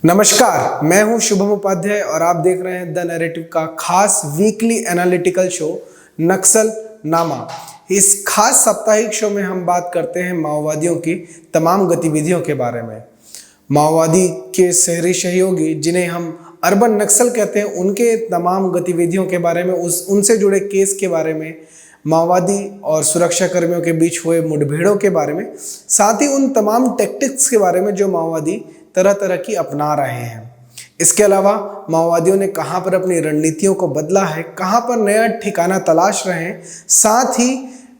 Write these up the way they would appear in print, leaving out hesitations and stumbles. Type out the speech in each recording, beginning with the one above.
नमस्कार, मैं हूं शुभम उपाध्याय और आप देख रहे हैं द नैरेटिव का खास वीकली एनालिटिकल शो नक्सल नामा। इस खास साप्ताहिक शो में हम बात करते हैं माओवादियों की तमाम गतिविधियों के बारे में। माओवादी के शहरी सहयोगी जिन्हें हम अर्बन नक्सल कहते हैं, उनके तमाम गतिविधियों के बारे में, उनसे जुड़े केस के बारे में, माओवादी और सुरक्षा कर्मियों के बीच हुए मुठभेड़ों के बारे में, साथ ही उन तमाम टैक्टिक्स के बारे में जो माओवादी तरह तरह की अपना रहे हैं। इसके अलावा माओवादियों ने कहां पर अपनी रणनीतियों को बदला है, कहां पर नया ठिकाना तलाश रहे हैं, साथ ही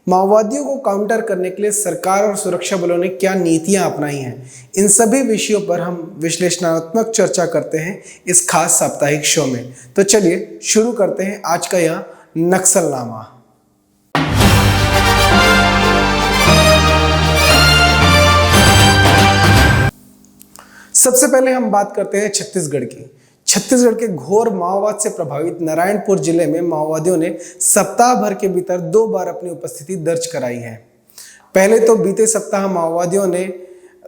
माओवादियों को काउंटर करने के लिए सरकार और सुरक्षा बलों ने क्या नीतियां अपनाई हैं, इन सभी विषयों पर हम विश्लेषणात्मक चर्चा करते हैं इस खास साप्ताहिक शो में। तो चलिए शुरू करते हैं आज का यह नक्सलनामा। सबसे पहले हम बात करते हैं छत्तीसगढ़ की। छत्तीसगढ़ के घोर माओवाद से प्रभावित नारायणपुर जिले में माओवादियों ने सप्ताह भर के भीतर 2 बार अपनी उपस्थिति दर्ज कराई है। पहले तो बीते सप्ताह माओवादियों ने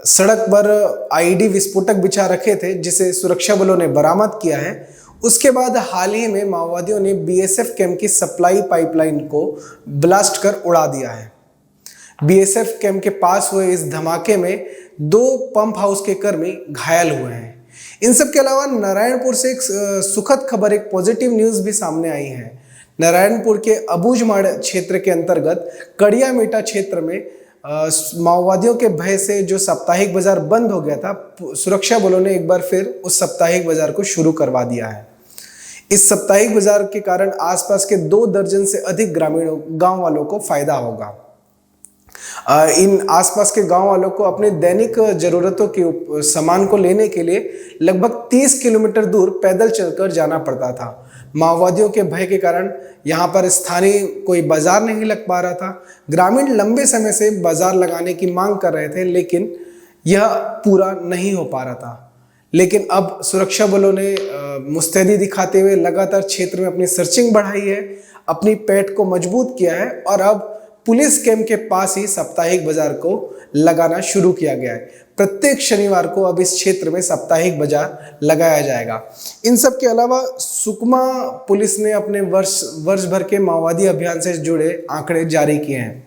सड़क पर आईईडी विस्फोटक बिछा रखे थे, जिसे सुरक्षा बलों ने बरामद किया है। उसके बाद हाल ही में माओवादियों ने बीएसएफ कैंप की सप्लाई पाइपलाइन को ब्लास्ट कर उड़ा दिया है। बीएसएफ कैंप के पास हुए इस धमाके में 2 पंप हाउस के कर्मी घायल हुए हैं। इन सब के अलावा नारायणपुर से एक सुखद खबर, एक पॉजिटिव न्यूज भी सामने आई है। नारायणपुर के अबूझमाड़ क्षेत्र के अंतर्गत कड़िया मेटा क्षेत्र में माओवादियों के भय से जो साप्ताहिक बाजार बंद हो गया था, सुरक्षा बलों ने एक बार फिर उस साप्ताहिक बाजार को शुरू करवा दिया है। इस साप्ताहिक बाजार के कारण आसपास के 2 दर्जन से अधिक ग्रामीणों गांव वालों को फायदा होगा। इन आसपास के गांव वालों को अपने दैनिक जरूरतों के सामान को लेने के लिए लगभग 30 किलोमीटर दूर पैदल चलकर जाना पड़ता था। माओवादियों के भय के कारण यहां पर स्थानीय कोई बाजार नहीं लग पा रहा था। ग्रामीण लंबे समय से बाजार लगाने की मांग कर रहे थे, लेकिन यह पूरा नहीं हो पा रहा था। लेकिन अब सुरक्षा बलों ने मुस्तैदी दिखाते हुए लगातार क्षेत्र में अपनी सर्चिंग बढ़ाई है, अपनी पैठ को मजबूत किया है और अब पुलिस कैंप के पास ही साप्ताहिक बाजार को लगाना शुरू किया गया है। प्रत्येक शनिवार को अब इस क्षेत्र में साप्ताहिक बाजार लगाया जाएगा। इन सब के अलावा सुकमा पुलिस ने अपने वर्ष भर के माओवादी अभियान से जुड़े आंकड़े जारी किए हैं।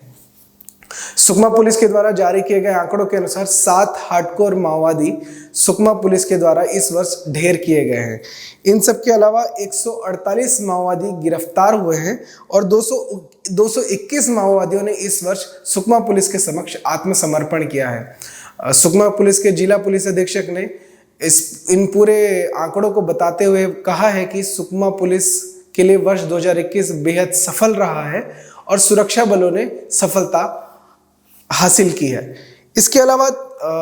सुकमा पुलिस के द्वारा जारी किए गए आंकड़ों के अनुसार 7 हार्डकोर माओवादी सुकमा पुलिस के द्वारा इस वर्ष ढेर किए गए हैं। इन सब के अलावा 148 माओवादी गिरफ्तार हुए हैं और 221 माओवादियों ने इस वर्ष सुकमा पुलिस के समक्ष आत्मसमर्पण किया है। सुकमा पुलिस के जिला पुलिस अधीक्षक ने इन पूरे आंकड़ों को बताते हुए कहा है कि सुकमा पुलिस के लिए वर्ष 2021 बेहद सफल रहा है और सुरक्षा बलों ने सफलता हासिल की है। इसके अलावा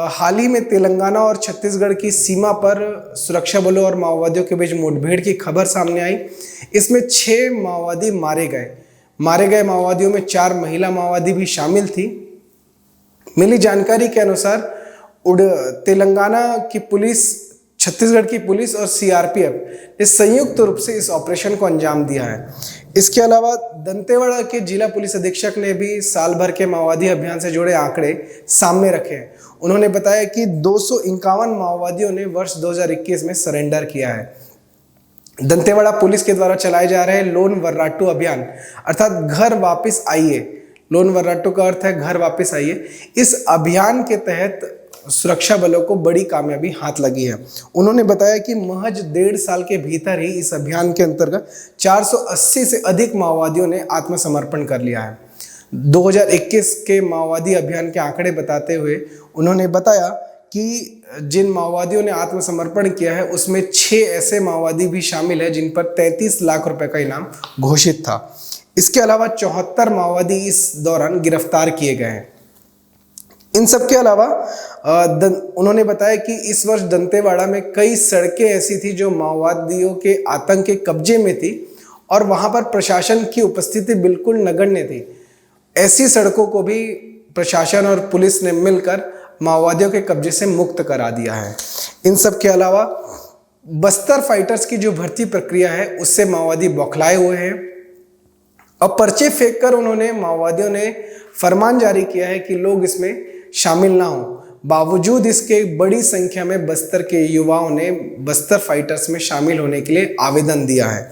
हाल ही में तेलंगाना और छत्तीसगढ़ की सीमा पर सुरक्षा बलों और माओवादियों के बीच मुठभेड़ की खबर सामने आई। इसमें 6 माओवादी मारे गए माओवादियों में 4 महिला माओवादी भी शामिल थी। मिली जानकारी के अनुसार तेलंगाना की पुलिस, छत्तीसगढ़ की पुलिस और सीआरपीएफ ने संयुक्त रूप से इस ऑपरेशन को अंजाम दिया है। इसके अलावा दंतेवाड़ा के जिला पुलिस अधीक्षक ने भी साल भर के माओवादी अभियान से जुड़े आंकड़े सामने रखे। उन्होंने बताया कि 251 माओवादियों ने वर्ष 2021 में सरेंडर किया है। दंतेवाड़ा पुलिस के द्वारा चलाए जा रहे लोन वर्राटू अभियान, अर्थात घर वापस आइए, लोन वर्राटू का अर्थ है घर वापस आइए, इस अभियान के तहत सुरक्षा बलों को बड़ी कामयाबी हाथ लगी है। उन्होंने बताया कि महज 1.5 साल के भीतर ही इस अभियान के अंतर्गत 480 से अधिक माओवादियों ने आत्मसमर्पण कर लिया है। 2021 के माओवादी अभियान के आंकड़े बताते हुए उन्होंने बताया कि जिन माओवादियों ने आत्मसमर्पण किया है उसमें 6 ऐसे माओवादी भी शामिल है जिन पर 33 लाख रुपए का इनाम घोषित था। इसके अलावा 74 माओवादी इस दौरान गिरफ्तार किए गए हैं। इन सब के अलावा उन्होंने बताया कि इस वर्ष दंतेवाड़ा में कई सड़कें ऐसी थी जो माओवादियों के आतंक के कब्जे में थी और वहां पर प्रशासन की उपस्थिति बिल्कुल नगण्य थी। ऐसी सड़कों को भी प्रशासन और पुलिस ने मिलकर माओवादियों के कब्जे से मुक्त करा दिया है। इन सब के अलावा बस्तर फाइटर्स की जो भर्ती प्रक्रिया है उससे माओवादी बौखलाए हुए हैं। अब पर्चे फेंक कर माओवादियों ने फरमान जारी किया है कि लोग इसमें शामिल ना हो। बावजूद इसके बड़ी संख्या में बस्तर के युवाओं ने बस्तर फाइटर्स में शामिल होने के लिए आवेदन दिया है।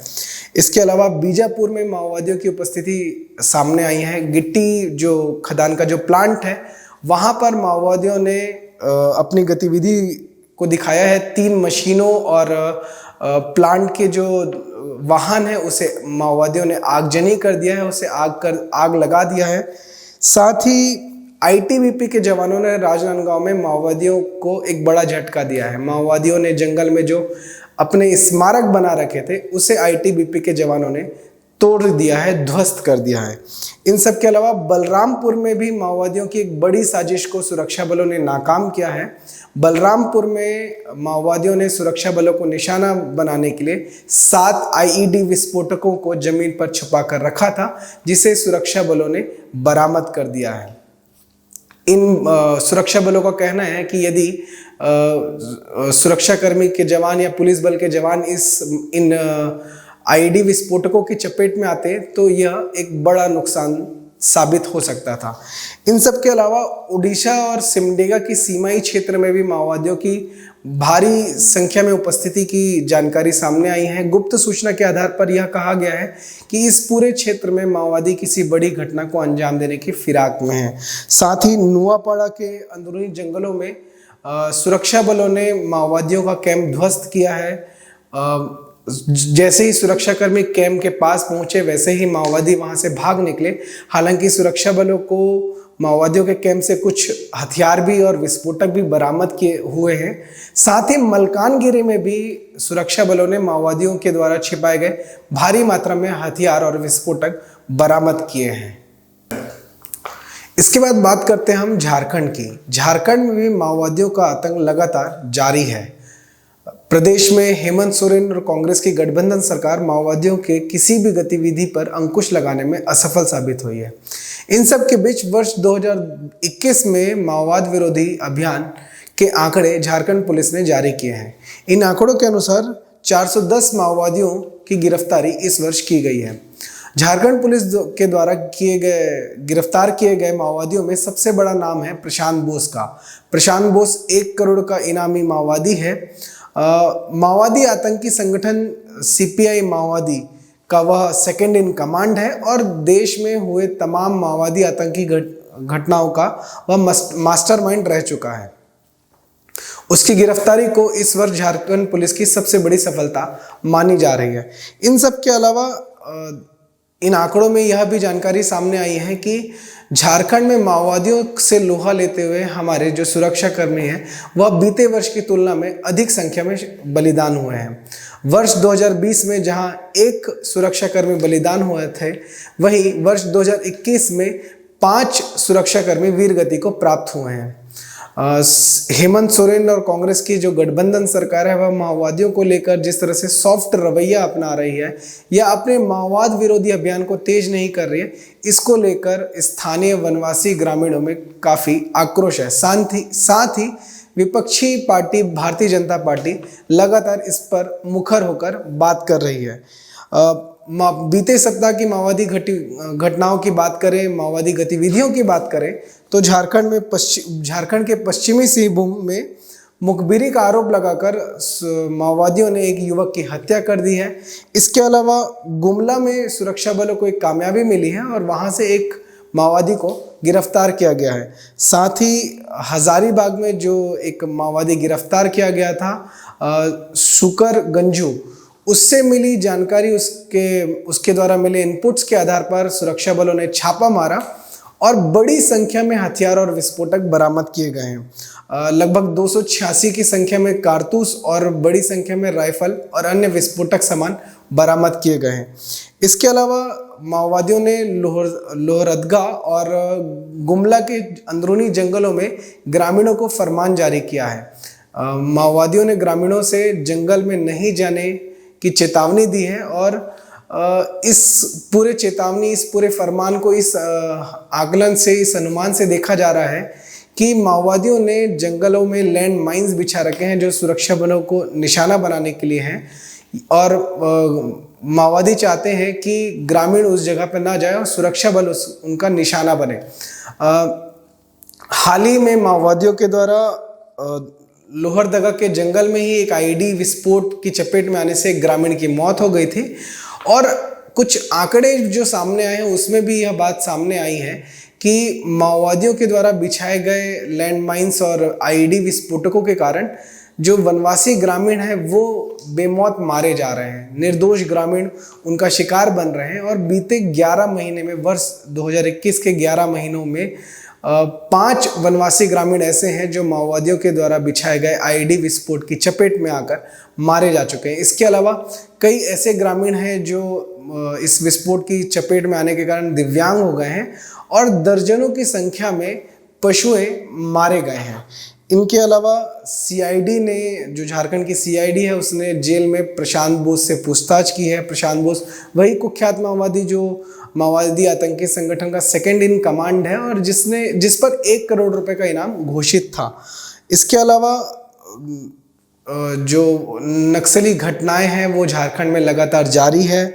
इसके अलावा बीजापुर में माओवादियों की उपस्थिति सामने आई है। गिट्टी जो खदान का जो प्लांट है वहां पर माओवादियों ने अपनी गतिविधि को दिखाया है। 3 मशीनों और प्लांट के जो वाहन है उसे माओवादियों ने आगजनी कर दिया है, उसे आग लगा दिया है। साथ ही आईटीबीपी के जवानों ने राजनांदगांव में माओवादियों को एक बड़ा झटका दिया है। माओवादियों ने जंगल में जो अपने स्मारक बना रखे थे उसे आईटीबीपी के जवानों ने तोड़ दिया है, ध्वस्त कर दिया है। इन सब के अलावा बलरामपुर में भी माओवादियों की एक बड़ी साजिश को सुरक्षा बलों ने नाकाम किया है। बलरामपुर में माओवादियों ने सुरक्षा बलों को निशाना बनाने के लिए 7 आईईडी विस्फोटकों को जमीन पर छुपा कर रखा था, जिसे सुरक्षा बलों ने बरामद कर दिया है। इन सुरक्षा बलों का कहना है कि यदि सुरक्षाकर्मी के जवान या पुलिस बल के जवान इन आईडी विस्फोटकों की चपेट में आते तो यह एक बड़ा नुकसान साबित हो सकता था। इन सब के अलावा उड़ीसा और सिमडेगा की सीमाई क्षेत्र में भी माओवादियों की भारी संख्या में उपस्थिति की जानकारी सामने आई है। गुप्त सूचना के आधार पर यह कहा गया है कि इस पूरे क्षेत्र में माओवादी किसी बड़ी घटना को अंजाम देने की फिराक में है। साथ ही नुआपाड़ा के अंदरूनी जंगलों में सुरक्षा बलों ने माओवादियों का कैंप ध्वस्त किया है। जैसे ही सुरक्षाकर्मी कैंप के पास पहुंचे वैसे ही माओवादी वहां से भाग निकले। हालांकि सुरक्षा बलों को माओवादियों के कैंप से कुछ हथियार भी और विस्फोटक भी बरामद किए हुए हैं। साथ ही मलकानगिरी में भी सुरक्षा बलों ने माओवादियों के द्वारा छिपाए गए भारी मात्रा में हथियार और विस्फोटक बरामद किए हैं। इसके बाद बात करते हैं हम झारखंड की। झारखंड में भी माओवादियों का आतंक लगातार जारी है। प्रदेश में हेमंत सोरेन और कांग्रेस की गठबंधन सरकार माओवादियों के किसी भी गतिविधि पर अंकुश लगाने में असफल साबित हुई है। इन सब के बीच वर्ष 2021 में माओवाद विरोधी अभियान के आंकड़े झारखंड पुलिस ने जारी किए हैं। इन आंकड़ों के अनुसार 410 माओवादियों की गिरफ्तारी इस वर्ष की गई है। झारखंड पुलिस के द्वारा गिरफ्तार किए गए माओवादियों में सबसे बड़ा नाम है प्रशांत बोस का। प्रशांत बोस 1 करोड़ का इनामी माओवादी है। माओवादी आतंकी संगठन सीपीआई माओवादी का वह सेकंड इन कमांड है और देश में हुए तमाम माओवादी आतंकी घटनाओं का वह मास्टरमाइंड रह चुका है। उसकी गिरफ्तारी को इस वर्ष झारखंड पुलिस की सबसे बड़ी सफलता मानी जा रही है। इन सब के अलावा इन आंकड़ों में यह भी जानकारी सामने आई है कि झारखंड में माओवादियों से लोहा लेते हुए हमारे जो सुरक्षाकर्मी हैं वह बीते वर्ष की तुलना में अधिक संख्या में बलिदान हुए हैं। वर्ष 2020 में जहां 1 सुरक्षाकर्मी बलिदान हुए थे, वहीं वर्ष 2021 में 5 सुरक्षाकर्मी वीरगति को प्राप्त हुए हैं। हेमंत सोरेन और कांग्रेस की जो गठबंधन सरकार है वह माओवादियों को लेकर जिस तरह से सॉफ्ट रवैया अपना रही है या अपने माओवाद विरोधी अभियान को तेज नहीं कर रही है, इसको लेकर स्थानीय वनवासी ग्रामीणों में काफी आक्रोश है। साथ ही विपक्षी पार्टी भारतीय जनता पार्टी लगातार इस पर मुखर होकर बात कर रही है। बीते सप्ताह की माओवादी घटनाओं की बात करें, माओवादी गतिविधियों की बात करें तो झारखंड के पश्चिमी सिंहभूम में मुखबिरी का आरोप लगाकर माओवादियों ने एक युवक की हत्या कर दी है। इसके अलावा गुमला में सुरक्षा बलों को एक कामयाबी मिली है और वहां से एक माओवादी को गिरफ्तार किया गया है। साथ ही हजारीबाग में जो एक माओवादी गिरफ्तार किया गया था शुकर गंजू, उससे मिली जानकारी उसके द्वारा मिले इनपुट्स के आधार पर सुरक्षा बलों ने छापा मारा और बड़ी संख्या में हथियार और विस्फोटक बरामद किए गए हैं। लगभग 286 की संख्या में कारतूस और बड़ी संख्या में राइफल और अन्य विस्फोटक सामान बरामद किए गए हैं। इसके अलावा माओवादियों ने लोहरदगा और गुमला के अंदरूनी जंगलों में ग्रामीणों को फरमान जारी किया है। माओवादियों ने ग्रामीणों से जंगल में नहीं जाने की चेतावनी दी है और इस पूरे फरमान को इस आकलन से, इस अनुमान से देखा जा रहा है कि माओवादियों ने जंगलों में लैंड माइंस बिछा रखे हैं जो सुरक्षा बलों को निशाना बनाने के लिए हैं और माओवादी चाहते हैं कि ग्रामीण उस जगह पर ना जाए और सुरक्षा बल उनका निशाना बने। हाल ही में माओवादियों के द्वारा लोहरदगा के जंगल में ही एक आईईडी विस्फोट की चपेट में आने से एक ग्रामीण की मौत हो गई थी। और कुछ आंकड़े जो सामने आए हैं उसमें भी यह बात सामने आई है कि माओवादियों के द्वारा बिछाए गए लैंडमाइंस और आईईडी विस्फोटकों के कारण जो वनवासी ग्रामीण हैं वो बेमौत मारे जा रहे हैं। निर्दोष ग्रामीण उनका शिकार बन रहे हैं। और बीते 11 महीने में, वर्ष 2021 के 11 महीनों में 5 वनवासी ग्रामीण ऐसे हैं जो माओवादियों के द्वारा बिछाए गए आईईडी विस्फोट की चपेट में आकर मारे जा चुके हैं। इसके अलावा कई ऐसे ग्रामीण हैं जो इस विस्फोट की चपेट में आने के कारण दिव्यांग हो गए हैं और दर्जनों की संख्या में पशुएं मारे गए हैं। इनके अलावा सीआईडी ने, जो झारखंड की सीआईडी है, उसने जेल में प्रशांत बोस से पूछताछ की है। प्रशांत बोस वही कुख्यात माओवादी जो माओवादी आतंकी संगठन का सेकंड इन कमांड है और जिस पर 1 करोड़ रुपए का इनाम घोषित था। इसके अलावा जो नक्सली घटनाएं हैं वो झारखंड में लगातार जारी है।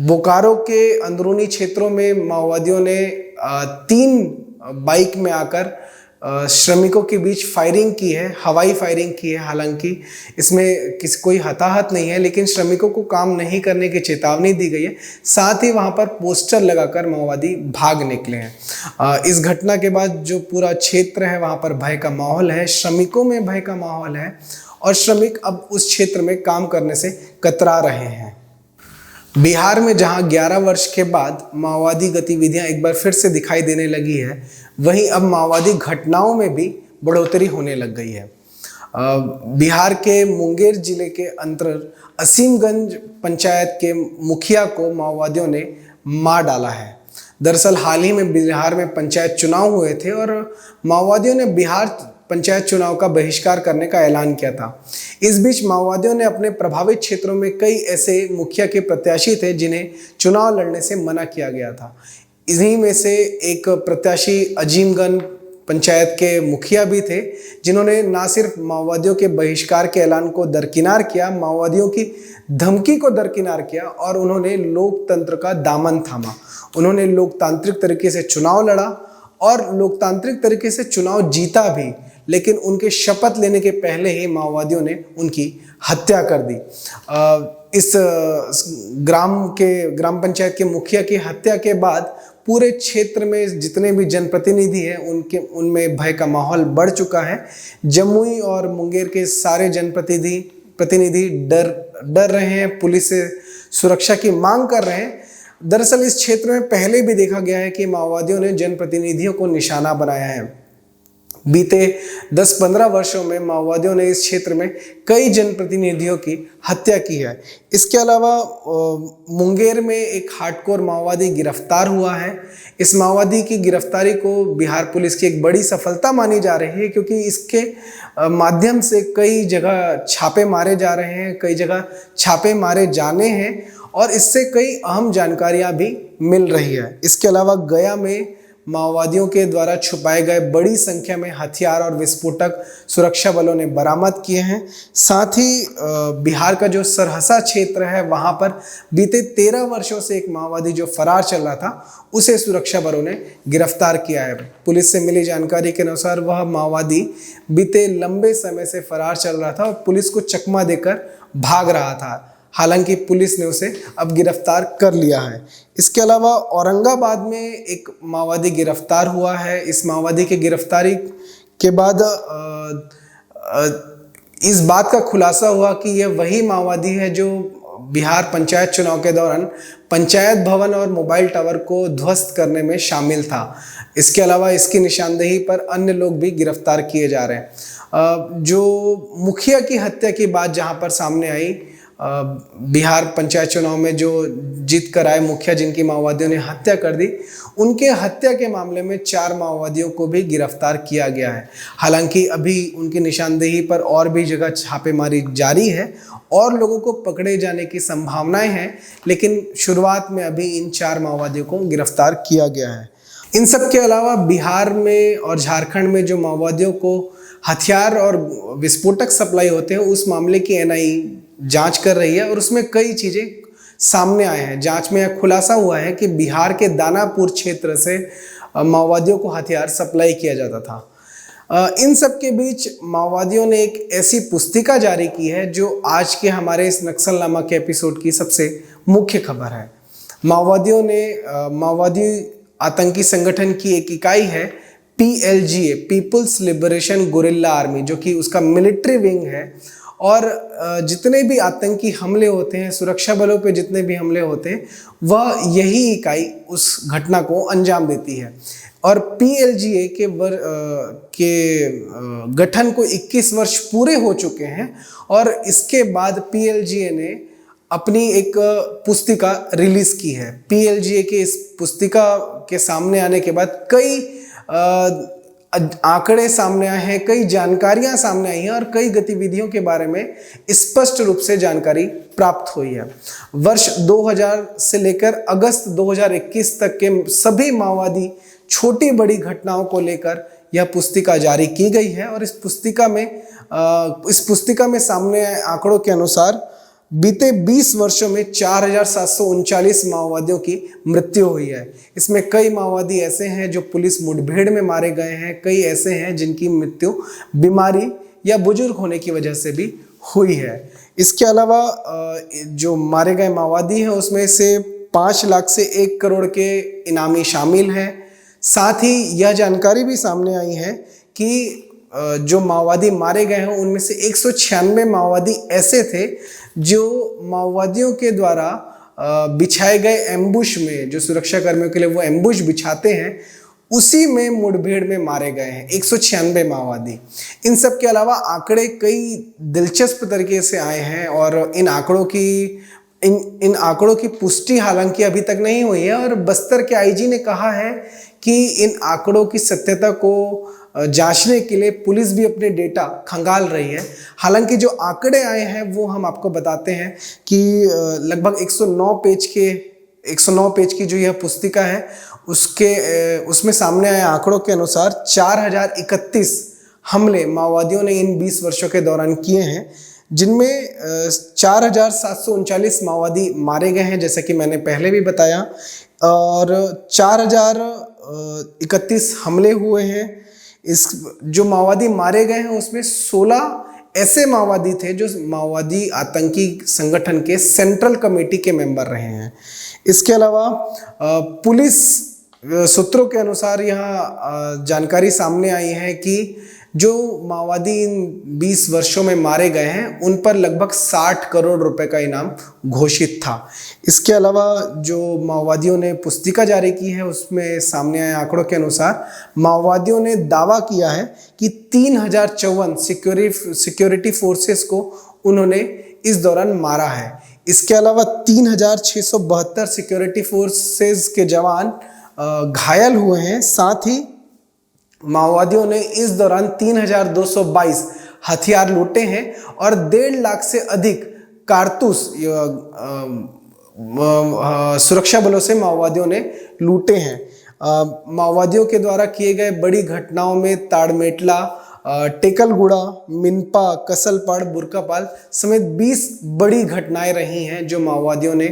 बोकारो के अंदरूनी क्षेत्रों में माओवादियों ने 3 बाइक में आकर श्रमिकों के बीच फायरिंग की है, हवाई फायरिंग की है। हालांकि इसमें कोई हताहत नहीं है, लेकिन श्रमिकों को काम नहीं करने की चेतावनी दी गई है। साथ ही वहां पर पोस्टर लगाकर माओवादी भाग निकले हैं। इस घटना के बाद जो पूरा क्षेत्र है वहां पर भय का माहौल है, श्रमिकों में भय का माहौल है और श्रमिक अब उस क्षेत्र में काम करने से कतरा रहे हैं। बिहार में जहां 11 वर्ष के बाद माओवादी गतिविधियां एक बार फिर से दिखाई देने लगी है, वहीं अब माओवादी घटनाओं में भी बढ़ोतरी होने लग गई है। बिहार के मुंगेर जिले के अंतर्गत असीमगंज पंचायत के मुखिया को माओवादियों ने मार डाला है। दरअसल हाल ही में बिहार में पंचायत चुनाव हुए थे और माओवादियों ने बिहार पंचायत चुनाव का बहिष्कार करने का ऐलान किया था। इस बीच माओवादियों ने अपने प्रभावित क्षेत्रों में कई ऐसे मुखिया के प्रत्याशी थे जिन्हें चुनाव लड़ने से मना किया गया था। इन्हीं में से एक प्रत्याशी अजीमगंज पंचायत के मुखिया भी थे, जिन्होंने ना सिर्फ माओवादियों के बहिष्कार के ऐलान को दरकिनार किया, माओवादियों की धमकी को दरकिनार किया और उन्होंने लोकतंत्र का दामन थामा। उन्होंने लोकतांत्रिक तरीके से चुनाव लड़ा और लोकतांत्रिक तरीके से चुनाव जीता भी, लेकिन उनके शपथ लेने के पहले ही माओवादियों ने उनकी हत्या कर दी। इस ग्राम पंचायत के मुखिया की हत्या के बाद पूरे क्षेत्र में जितने भी जनप्रतिनिधि हैं उनमें भय का माहौल बढ़ चुका है। जमुई और मुंगेर के सारे जनप्रतिनिधि डर रहे हैं, पुलिस से सुरक्षा की मांग कर रहे हैं। दरअसल इस क्षेत्र में पहले भी देखा गया है कि माओवादियों ने जनप्रतिनिधियों को निशाना बनाया है। बीते 10-15 वर्षों में माओवादियों ने इस क्षेत्र में कई जनप्रतिनिधियों की हत्या की है। इसके अलावा मुंगेर में एक हार्डकोर माओवादी गिरफ्तार हुआ है। इस माओवादी की गिरफ्तारी को बिहार पुलिस की एक बड़ी सफलता मानी जा रही है, क्योंकि इसके माध्यम से कई जगह छापे मारे जा रहे हैं, कई जगह छापे मारे जाने हैं और इससे कई अहम जानकारियां भी मिल रही है। इसके अलावा गया में माओवादियों के द्वारा छुपाए गए बड़ी संख्या में हथियार और विस्फोटक सुरक्षा बलों ने बरामद किए हैं। साथ ही बिहार का जो सरहसा क्षेत्र है वहां पर बीते 13 वर्षों से एक माओवादी जो फरार चल रहा था, उसे सुरक्षा बलों ने गिरफ्तार किया है। पुलिस से मिली जानकारी के अनुसार वह माओवादी बीते लंबे समय से फरार चल रहा था और पुलिस को चकमा देकर भाग रहा था। हालांकि पुलिस ने उसे अब गिरफ्तार कर लिया है। इसके अलावा औरंगाबाद में एक माओवादी गिरफ्तार हुआ है। इस माओवादी की गिरफ्तारी के बाद इस बात का खुलासा हुआ कि यह वही माओवादी है जो बिहार पंचायत चुनाव के दौरान पंचायत भवन और मोबाइल टावर को ध्वस्त करने में शामिल था। इसके अलावा इसकी निशानदेही पर अन्य लोग भी गिरफ्तार किए जा रहे हैं। जो मुखिया की हत्या की बात जहां पर सामने आई, बिहार पंचायत चुनाव में जो जीत कर आए मुखिया जिनकी माओवादियों ने हत्या कर दी, उनके हत्या के मामले में 4 माओवादियों को भी गिरफ्तार किया गया है। हालांकि अभी उनकी निशानदेही पर और भी जगह छापेमारी जारी है और लोगों को पकड़े जाने की संभावनाएं हैं, लेकिन शुरुआत में अभी इन 4 माओवादियों को गिरफ्तार किया गया है। इन सब के अलावा बिहार में और झारखंड में जो माओवादियों को हथियार और विस्फोटक सप्लाई होते हैं, उस मामले की एनआईए जांच कर रही है और उसमें कई चीजें सामने आए हैं। जांच में यह खुलासा हुआ है कि बिहार के दानापुर क्षेत्र से माओवादियों को हथियार सप्लाई किया जाता था। इन सब के बीच माओवादियों ने एक ऐसी पुस्तिका जारी की है जो आज के हमारे इस नक्सलनामा के एपिसोड की सबसे मुख्य खबर है। माओवादियों ने माओवादी आतंकी संगठन की एक इकाई है PLGA, people's liberation guerrilla army, जो कि उसका मिलिट्री विंग है, और जितने भी आतंकी हमले होते हैं, सुरक्षा बलों पे जितने भी हमले होते हैं, वह यही इकाई उस घटना को अंजाम देती है। और PLGA के गठन को 21 वर्ष पूरे हो चुके हैं, और इसके बाद PLGA ने अपनी एक पुस्तिका रिलीज की है। PLGA के इस पुस्तिका के सामने आने के बाद कई आंकड़े सामने आए हैं, कई जानकारियां सामने आई हैं, और कई गतिविधियों के बारे में स्पष्ट रूप से जानकारी प्राप्त हुई है। वर्ष 2000 से लेकर अगस्त 2021 तक के सभी माओवादी छोटी बड़ी घटनाओं को लेकर यह पुस्तिका जारी की गई है, और इस पुस्तिका में सामने आए आंकड़ों के अनुसार बीते 20 वर्षों में 4739 माओवादियों की मृत्यु हुई है। इसमें कई माओवादी ऐसे हैं जो पुलिस मुठभेड़ में मारे गए हैं, कई ऐसे हैं जिनकी मृत्यु बीमारी या बुजुर्ग होने की वजह से भी हुई है। इसके अलावा जो मारे गए माओवादी हैं उसमें से 5 लाख से 1 करोड़ के इनामी शामिल हैं। साथ ही यह जानकारी भी सामने आई है कि जो माओवादी मारे गए हैं उनमें से 196 माओवादी ऐसे थे जो माओवादियों के द्वारा बिछाए गए एम्बुश में, जो सुरक्षा कर्मियों के लिए वो एम्बुश बिछाते हैं, उसी में मुठभेड़ में मारे गए हैं 196 माओवादी। इन सब के अलावा आंकड़े कई दिलचस्प तरीके से आए हैं, और इन आंकड़ों की पुष्टि हालांकि अभी तक नहीं हुई है, और बस्तर के IG ने कहा है कि इन आंकड़ों की सत्यता को जांचने के लिए पुलिस भी अपने डेटा खंगाल रही है। हालांकि जो आंकड़े आए हैं वो हम आपको बताते हैं कि लगभग 109 पेज की जो यह पुस्तिका है उसमें सामने आए आंकड़ों के अनुसार 4031 हमले माओवादियों ने इन 20 वर्षों के दौरान किए हैं, जिनमें 4739 माओवादी मारे गए हैं, जैसा कि मैंने पहले भी बताया, और 4031 हमले हुए हैं। इस जो माओवादी मारे गए हैं उसमें 16 ऐसे माओवादी थे जो माओवादी आतंकी संगठन के सेंट्रल कमेटी के मेंबर रहे हैं। इसके अलावा पुलिस सूत्रों के अनुसार यह जानकारी सामने आई है कि जो माओवादी इन 20 वर्षों में मारे गए हैं उन पर लगभग 60 करोड़ रुपए का इनाम घोषित था। इसके अलावा जो माओवादियों ने पुस्तिका जारी की है उसमें सामने आए आंकड़ों के अनुसार माओवादियों ने दावा किया है कि 3054 सिक्योरिटी फोर्सेस को उन्होंने इस दौरान मारा है। इसके अलावा 3672 सिक्योरिटी फोर्सेस के जवान घायल हुए हैं। साथ ही माओवादियों ने इस दौरान 3222 हथियार लूटे हैं और 1.5 लाख से अधिक कारतूस सुरक्षा बलों से माओवादियों ने लूटे हैं। माओवादियों के द्वारा किए गए बड़ी घटनाओं में ताड़मेटला, टेकलगुड़ा, मिनपा, कसलपाड़, बुरकापाल समेत 20 बड़ी घटनाएं रही हैं जो माओवादियों ने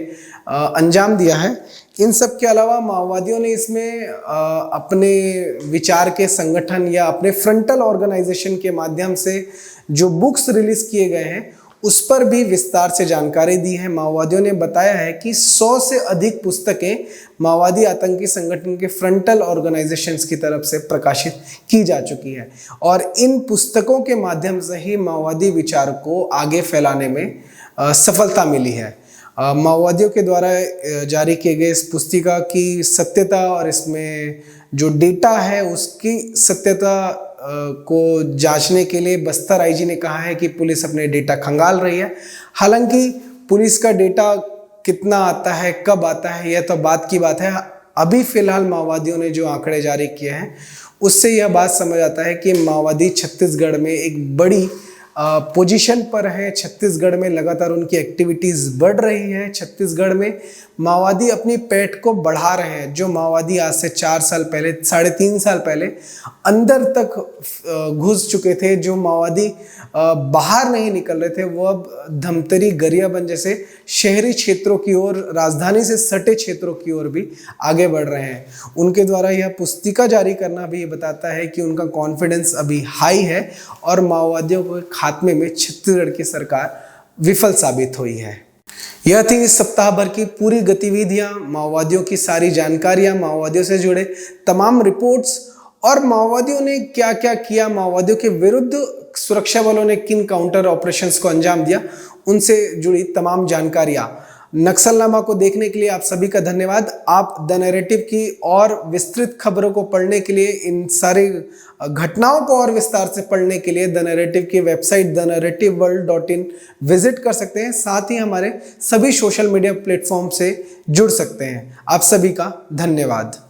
अंजाम दिया है। इन सब के अलावा माओवादियों ने इसमें अपने विचार के संगठन या अपने फ्रंटल ऑर्गेनाइजेशन के माध्यम से जो बुक्स रिलीज किए गए हैं उस पर भी विस्तार से जानकारी दी है। माओवादियों ने बताया है कि 100 से अधिक पुस्तकें माओवादी आतंकी संगठन के फ्रंटल ऑर्गेनाइजेशंस की तरफ से प्रकाशित की जा चुकी है और इन पुस्तकों के माध्यम से ही माओवादी विचार को आगे फैलाने में सफलता मिली है। माओवादियों के द्वारा जारी किए गए इस पुस्तिका की सत्यता और इसमें जो डेटा है उसकी सत्यता को जांचने के लिए बस्तर IG ने कहा है कि पुलिस अपने डेटा खंगाल रही है। हालांकि पुलिस का डेटा कितना आता है, कब आता है, यह तो बात की बात है। अभी फिलहाल माओवादियों ने जो आंकड़े जारी किए हैं उससे यह बात समझ आता है कि माओवादी छत्तीसगढ़ में एक बड़ी पोजीशन पर है। छत्तीसगढ़ में लगातार उनकी एक्टिविटीज बढ़ रही है। छत्तीसगढ़ में माओवादी अपनी पैठ को बढ़ा रहे हैं। जो माओवादी आज से 4 साल पहले, 3.5 साल पहले अंदर तक घुस चुके थे, जो माओवादी बाहर नहीं निकल रहे थे, वो अब धमतरी, गरियाबंद जैसे शहरी क्षेत्रों की ओर, राजधानी से सटे क्षेत्रों की ओर भी आगे बढ़ रहे हैं। उनके द्वारा यह पुस्तिका जारी करना भी बताता है कि उनका कॉन्फिडेंस अभी हाई है और माओवादियों के खात्मे में छत्तीसगढ़ की सरकार विफल साबित हुई है। यह थी इस सप्ताह भर की पूरी गतिविधियां, माओवादियों की सारी जानकारियां, माओवादियों से जुड़े तमाम रिपोर्ट्स और माओवादियों ने क्या क्या किया, माओवादियों के विरुद्ध सुरक्षा बलों ने किन काउंटर ऑपरेशंस को अंजाम दिया, उनसे जुड़ी तमाम जानकारियां। नक्सलनामा को देखने के लिए आप सभी का धन्यवाद। आप द नैरेटिव की और विस्तृत खबरों को पढ़ने के लिए, इन सारी घटनाओं को और विस्तार से पढ़ने के लिए द नैरेटिव की वेबसाइट thenarrativeworld.in विजिट कर सकते हैं। साथ ही हमारे सभी सोशल मीडिया प्लेटफॉर्म से जुड़ सकते हैं। आप सभी का धन्यवाद।